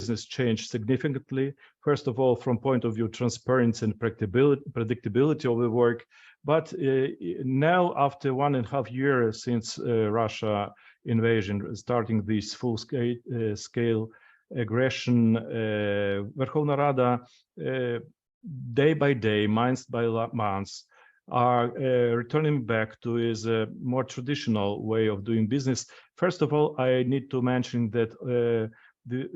business changed significantly. First of all, from point of view, transparency and predictability of the work. But now, after 1.5 years since Russia invasion, starting this full-scale aggression, Verkhovna Rada, day by day, month by month, are returning back to his more traditional way of doing business. First of all, I need to mention that the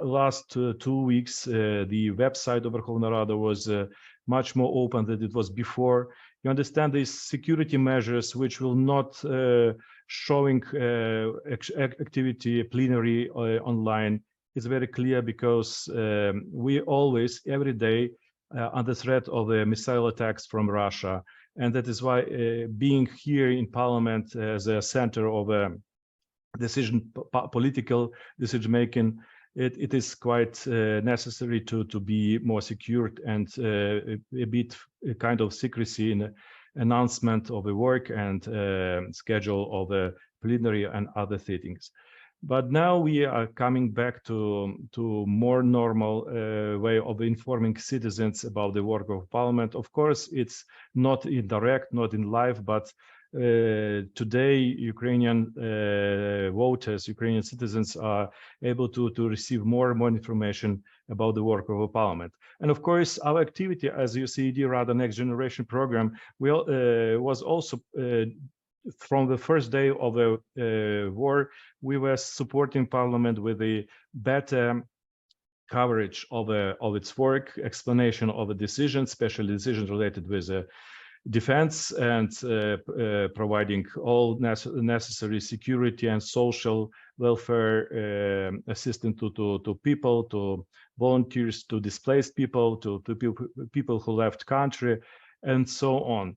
last 2 weeks, the website of Verkhovna Rada was much more open than it was before. You understand these security measures, which will not showing activity plenary online. It's very clear because we always, every day, under threat of missile attacks from Russia. And that is why being here in Parliament as a center of political decision-making, it is quite necessary to be more secured and a bit kind of secrecy in announcement of the work and schedule of the plenary and other sittings. But now we are coming back to more normal way of informing citizens about the work of Parliament. Of course, it's not in direct, not in live, but today Ukrainian voters, Ukrainian citizens are able to receive more and more information about the work of a Parliament. And of course, our activity as USAID Rada Next Generation program was also from the first day of the war, we were supporting Parliament with a better coverage of its work, explanation of the decisions, especially decisions related with defense, and providing all necessary security and social welfare assistance to people, to volunteers, to displaced people, to people who left country, and so on.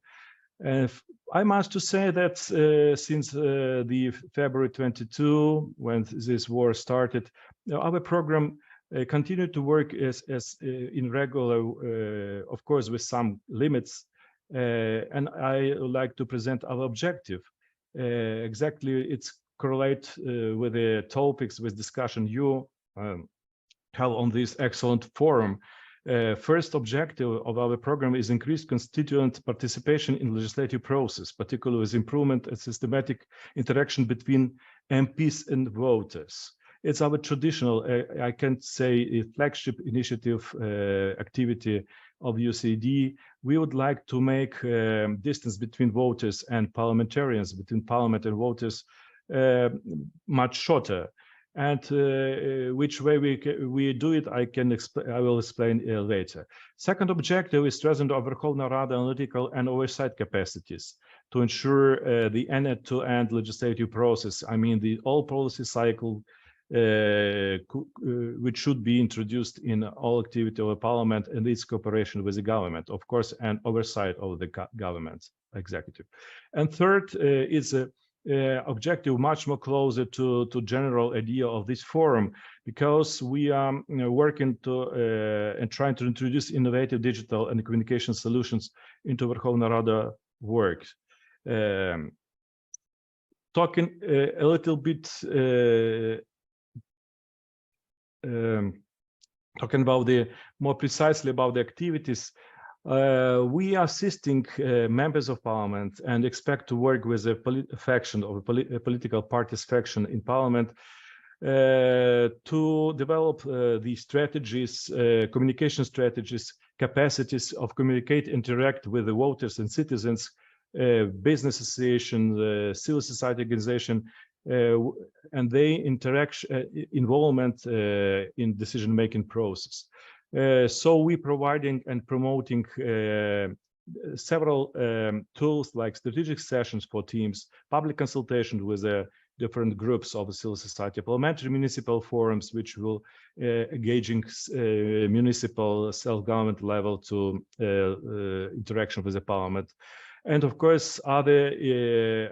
I must say that since the February 22, when this war started, our program continued to work as in regular, of course, with some limits. And I would like to present our objective. Exactly, it's correlate with the topics, with discussion you have on this excellent forum. First objective of our program is increased constituent participation in legislative process, particularly with improvement and systematic interaction between MPs and voters. It's our traditional, I can say, a flagship initiative activity of USAID. We would like to make distance between voters and parliamentarians, between parliament and voters, much shorter. And which way we do it, I will explain later. Second objective is strengthening our Verkhovna Rada analytical and oversight capacities to ensure the end-to-end legislative process. I mean, the all policy cycle, which should be introduced in all activity of the Parliament and its cooperation with the government, of course, and oversight of the government executive. And third is a objective much more closer to general idea of this forum, because we are working to and trying to introduce innovative digital and communication solutions into Verkhovna Rada work. Talking a little bit talking about the more precisely about the activities, we are assisting members of Parliament and expect to work with a faction of a political parties faction in Parliament to develop the strategies, communication strategies, capacities of communicate, interact with the voters and citizens, business association, civil society organization, and they involvement in decision-making process. So we providing and promoting several tools like strategic sessions for teams, public consultation with different groups of civil society, parliamentary municipal forums, which will engaging municipal self-government level to interaction with the parliament. And of course, other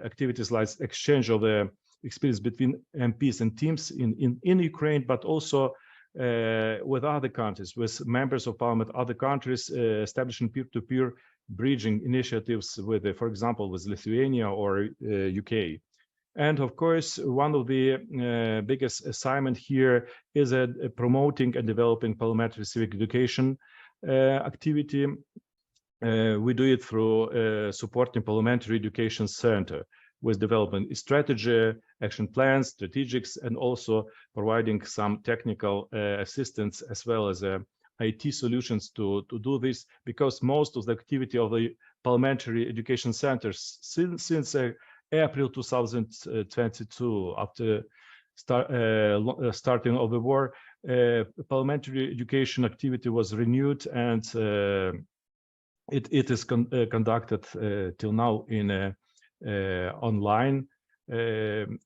activities like exchange of the experience between MPs and teams in Ukraine, but also with other countries, with members of Parliament, other countries, establishing peer-to-peer bridging initiatives with, for example, with Lithuania or UK. And of course, one of the biggest assignment here is promoting and developing parliamentary civic education activity. We do it through supporting Parliamentary Education Center with development strategy, action plans, strategics, and also providing some technical assistance as well as IT solutions to do this, because most of the activity of the Parliamentary Education Centers since April 2022, after starting of the war, parliamentary education activity was renewed, and it is conducted till now in online,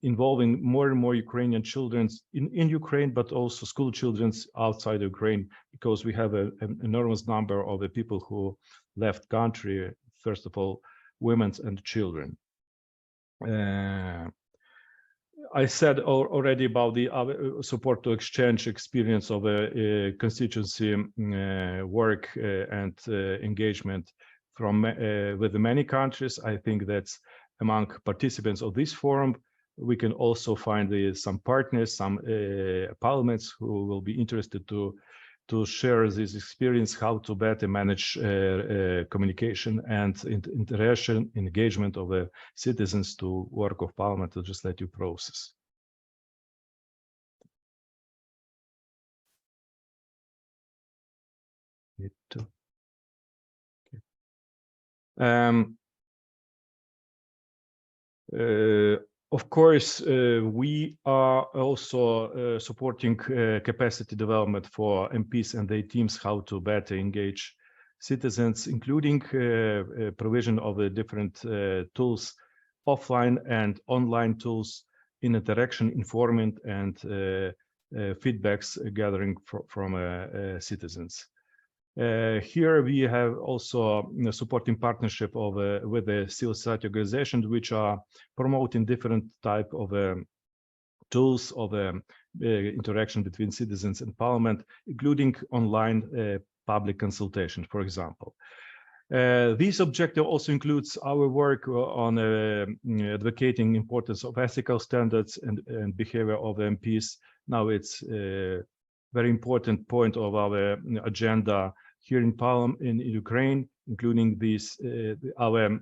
involving more and more Ukrainian children in Ukraine, but also school children outside Ukraine, because we have an enormous number of the people who left country, first of all, women and children. I said already about the support to exchange experience of a constituency work and engagement from with many countries. I think that's among participants of this forum, we can also find some partners, some parliaments who will be interested to share this experience, how to better manage communication and interaction, engagement of the citizens to work of parliament legislative process. Of course, we are also supporting capacity development for MPs and their teams, how to better engage citizens, including provision of the different tools, offline and online tools in interaction, informing, and feedbacks gathering from citizens. Here we have also a supporting partnership of with the civil society organizations, which are promoting different type of tools of interaction between citizens and parliament, including online public consultation, for example. This objective also includes our work on advocating importance of ethical standards and behavior of MPs. Now it's a very important point of our agenda here in Parliament in Ukraine, including this our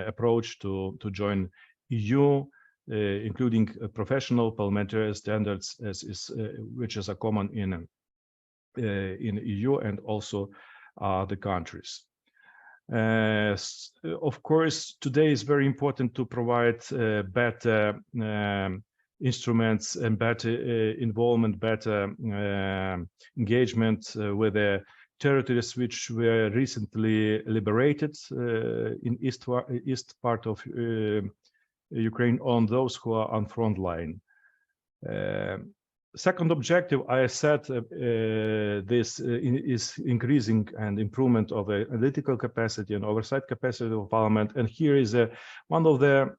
approach to join EU, including professional parliamentary standards, which is a common in EU and also the countries. Of course, today is very important to provide better instruments and better involvement, better engagement with the territories which were recently liberated in east part of Ukraine, on those who are on front line. Second objective, I said, this is increasing and improvement of the analytical capacity and oversight capacity of Parliament. And here is one of the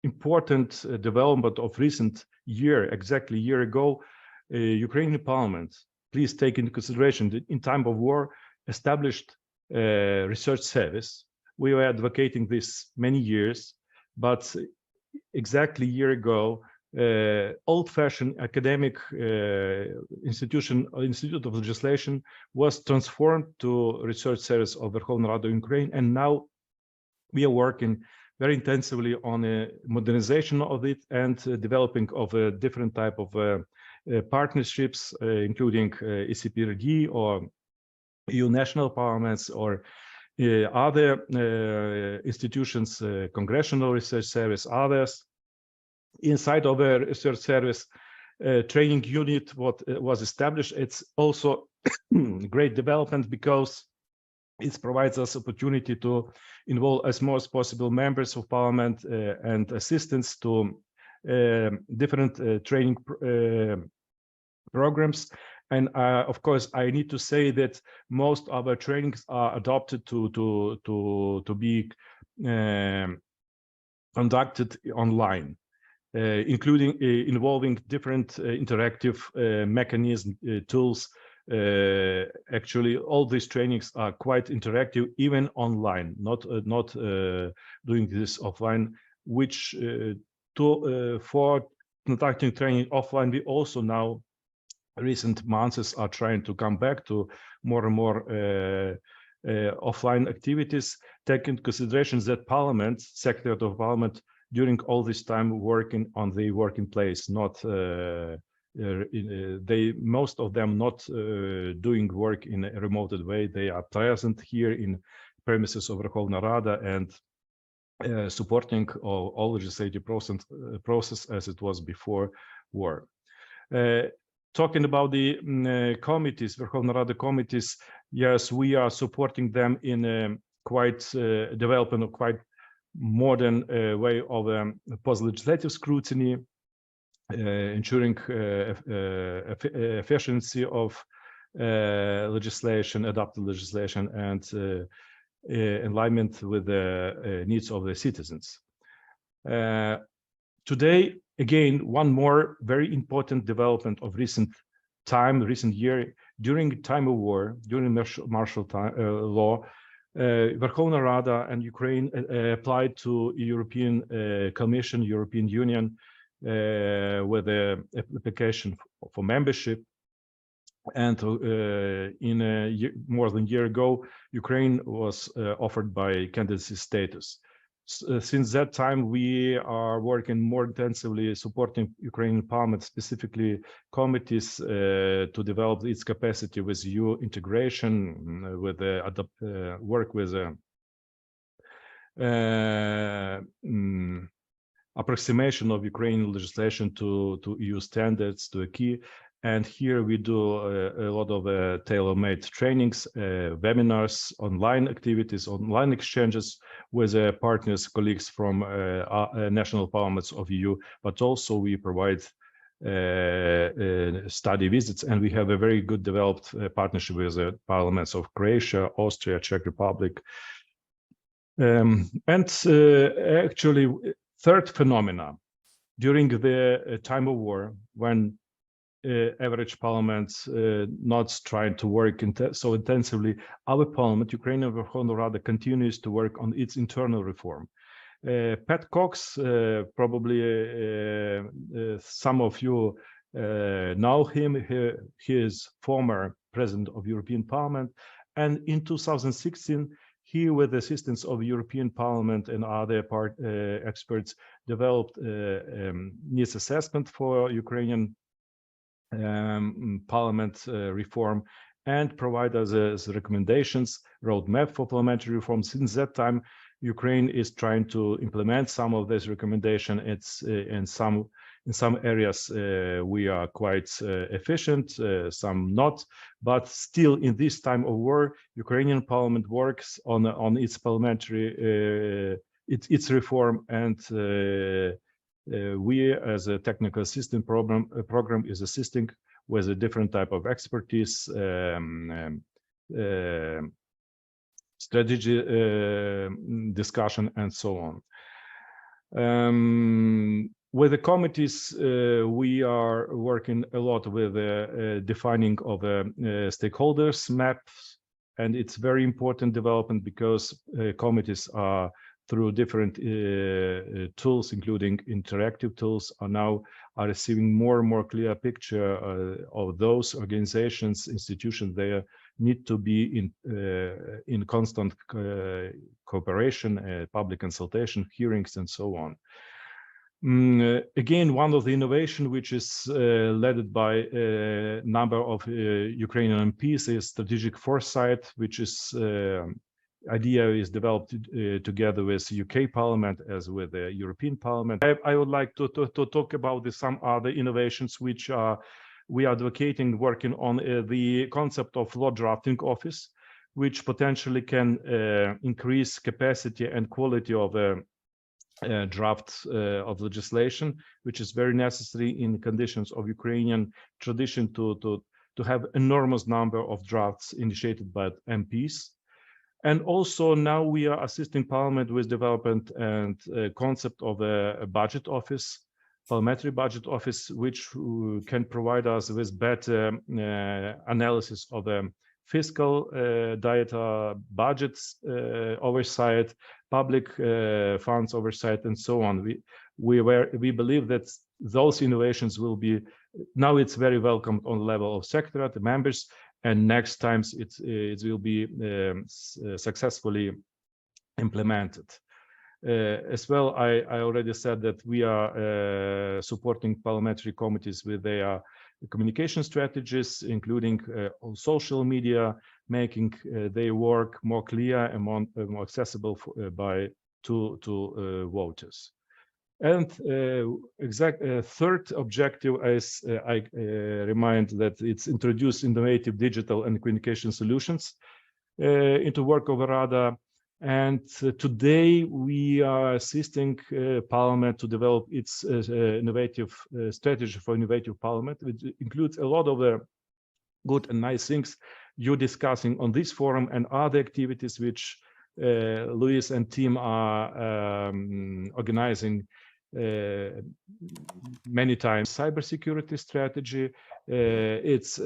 important development of recent year, exactly a year ago. Ukrainian Parliament, please take into consideration that in time of war, established research service. We were advocating this many years, but exactly a year ago, old-fashioned academic institute of legislation was transformed to research service of Verkhovna Rada Ukraine, and now we are working very intensively on a modernization of it and developing of a different type of partnerships, including ECPRD or EU national parliaments or other institutions, congressional research service, others. Inside of a research service training unit, what was established, it's also great development because it provides us opportunity to involve as much as possible members of parliament and assistants to different training programs. And of course, I need to say that most of our trainings are adopted to be conducted online. Including involving different interactive mechanism tools. Actually, all these trainings are quite interactive, even online. Not doing this offline. which for conducting training offline, we also now recent months are trying to come back to more and more offline activities, taking into consideration that Parliament, Secretariat of Parliament, during all this time working on the working place, not most of them not doing work in a remote way. They are present here in premises of Verkhovna Rada and supporting all legislative process as it was before war. Talking about the committees, Verkhovna Rada committees, yes, we are supporting them in quite developing a quite modern way of post-legislative scrutiny, ensuring efficiency of legislation, adopted legislation, and alignment with the needs of the citizens. Today, again, one more very important development of recent year, during time of war, during martial law, Verkhovna Rada and Ukraine applied to European Commission, European Union, with an application for membership. And more than a year ago, Ukraine was offered by candidacy status. Since that time, we are working more intensively supporting Ukrainian Parliament, specifically committees, to develop its capacity with EU integration, with work with approximation of Ukrainian legislation to EU standards, to a key. And here we do a lot of tailor-made trainings, webinars, online activities, online exchanges with partners, colleagues from national parliaments of EU, but also we provide study visits, and we have a very good developed partnership with the parliaments of Croatia, Austria, Czech Republic. Actually, third phenomena, during the time of war, when average parliaments not trying to work so intensively, our parliament, Ukrainian Verkhovna Rada, continues to work on its internal reform. Pat Cox, probably some of you know him. He is former president of European Parliament, and in 2016, he, with the assistance of European Parliament and other experts, developed needs assessment for Ukrainian Parliament reform and provide us as recommendations, roadmap for parliamentary reform. Since that time, Ukraine is trying to implement some of this recommendation. It's in some areas we are quite efficient, some not, but still in this time of war, Ukrainian Parliament works on its parliamentary its reform, and we as a technical assistance program is assisting with a different type of expertise, strategy discussion, and so on. With the committees, we are working a lot with defining of stakeholders maps, and it's very important development because committees are through different tools, including interactive tools, are receiving more and more clear picture of those organizations, institutions. They need to be in constant cooperation, public consultation, hearings, and so on. Again, one of the innovation which is led by a number of Ukrainian MPs is strategic foresight, which is idea is developed together with UK Parliament as with the European Parliament. I would like to talk about some other innovations which we are advocating, working on the concept of law drafting office, which potentially can increase capacity and quality of drafts of legislation, which is very necessary in conditions of Ukrainian tradition to have enormous number of drafts initiated by MPs. And also now we are assisting Parliament with development and concept of a budget office, parliamentary budget office, which can provide us with better analysis of fiscal data, budgets oversight, public funds oversight, and so on. We believe that those innovations will be, now it's very welcomed on the level of secretariat, the members, and next times it will be successfully implemented. As well, I already said that we are supporting parliamentary committees with their communication strategies, including on social media, making their work more clear and more accessible to voters. And third objective is, I remind that it's introduce innovative digital and communication solutions into Verkhovna Rada. And today we are assisting Parliament to develop its innovative strategy for innovative Parliament, which includes a lot of good and nice things you're discussing on this forum and other activities which Luis and team are organizing many times. Cybersecurity strategy, it's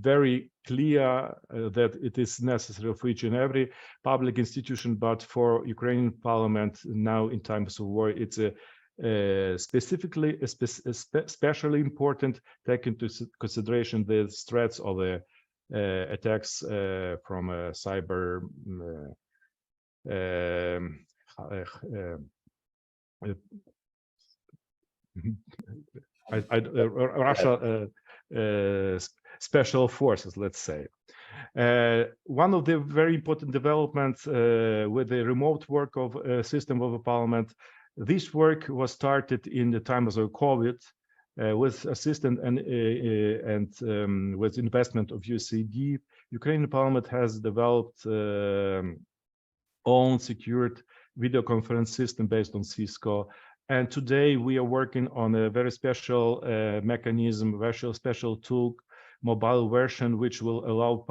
very clear that it is necessary for each and every public institution, but for Ukrainian Parliament now in times of war, it's especially important, taking into consideration the threats of attacks from cyber Russia special forces, let's say. One of the very important developments with the remote work of system of a parliament, this work was started in the times of COVID with assistance and with investment of USAID. Ukrainian Parliament has developed own secured video conference system based on Cisco. And today we are working on a very special mechanism, very special tool, mobile version, which will allow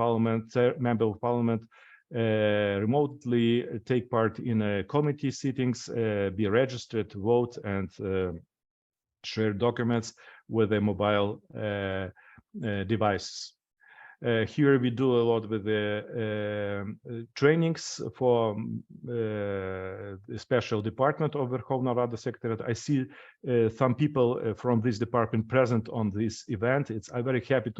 member of parliament remotely take part in committee sittings, be registered, vote, and share documents with their mobile devices. Here we do a lot with the trainings for the special department of Verkhovna Rada Secretariat. I see some people from this department present on this event. I'm very happy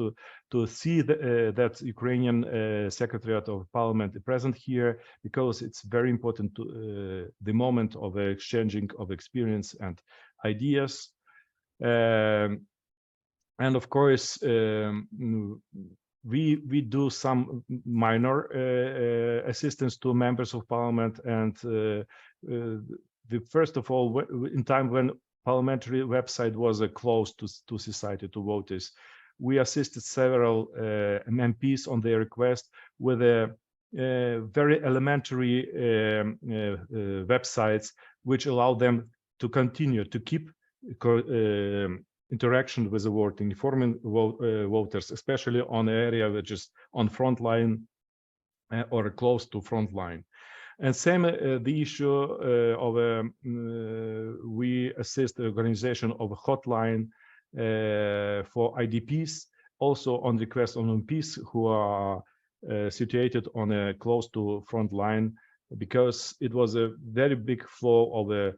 to see that Ukrainian Secretariat of Parliament is present here, because it's very important to the moment of exchanging of experience and ideas. And of course, we do some minor assistance to members of parliament, and first of all, in time when parliamentary website was closed to society, to voters, we assisted several MPs on their request with very elementary websites which allow them to continue to keep interaction with the vote, informing voters, especially on the area which is on front line or close to front line. And same the issue of we assist the organization of a hotline for IDPs, also on request of MPs who are situated on a close to front line, because it was a very big flow of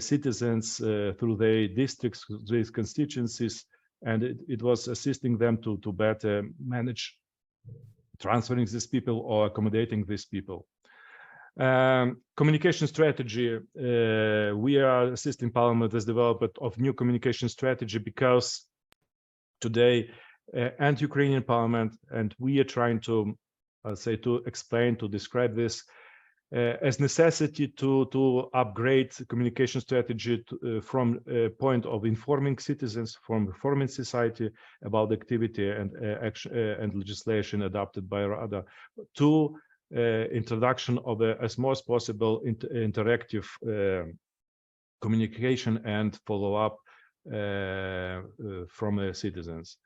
citizens through their districts, their constituencies, and it was assisting them to better manage transferring these people or accommodating these people. Communication strategy, we are assisting Parliament with development of new communication strategy, because today and Ukrainian Parliament, and we are trying to say, to explain, to describe this as necessity to upgrade communication strategy from a point of informing citizens, from informing society about activity and action and legislation adopted by Rada, to introduction of as much as possible interactive communication and follow-up from citizens.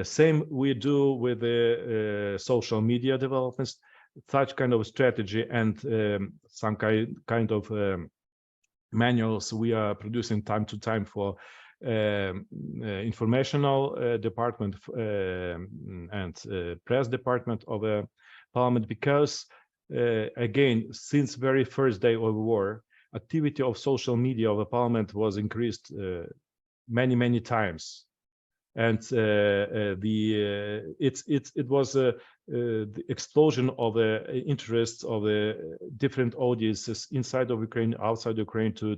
Same we do with the social media developments. Such kind of strategy and some kind of manuals we are producing time to time for informational department and press department of the Parliament, because again, since very first day of the war, activity of social media of the Parliament was increased many times, and it was the explosion of the interests of the different audiences inside of Ukraine, outside Ukraine, to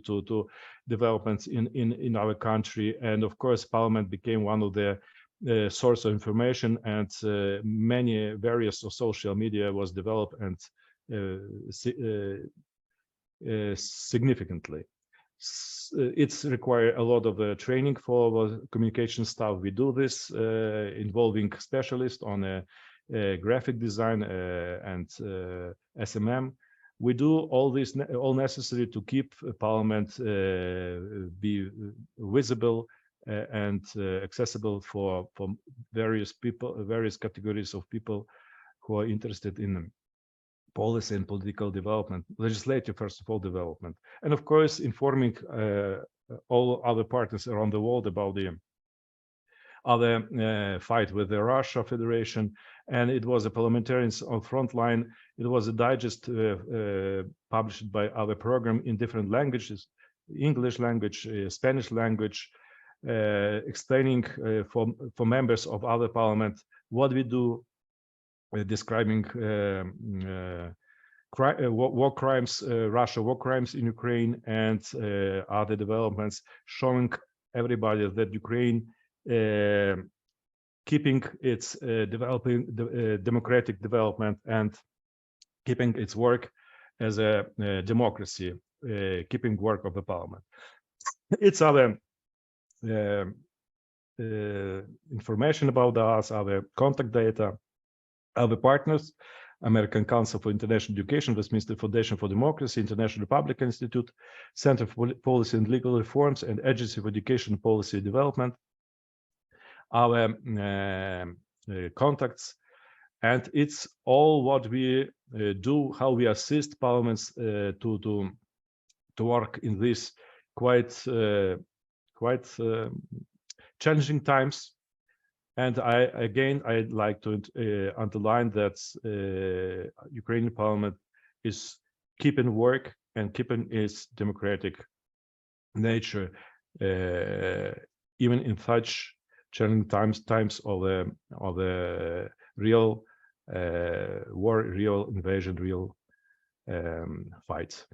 developments in our country. And of course, Parliament became one of the source of information, and many various of social media was developed and significantly. It's require a lot of training for our communication staff. We do this involving specialists on graphic design and SMM. We do all this, all necessary to keep Parliament be visible and accessible for various people, various categories of people who are interested in policy and political development, legislative, first of all, development, and of course informing all other partners around the world about the other fight with the Russia Federation. And it was a Parliamentarians on Frontline. It was a digest published by our program in different languages, English language, Spanish language, explaining for members of other parliament what we do, describing war crimes, Russia war crimes in Ukraine, and other developments, showing everybody that Ukraine keeping its developing democratic development and keeping its work as a democracy, keeping work of the parliament. It's other information about us, our contact data, other partners: American Council for International Education, Westminster Foundation for Democracy, International Republican Institute, Center for Policy and Legal Reforms, and Agency for Education Policy Development. Our contacts, and it's all what we do, how we assist parliaments to work in this quite challenging times. And I'd like to underline that Ukrainian Parliament is keeping work and keeping its democratic nature, even in such challenging times of the real war, real invasion, real fights.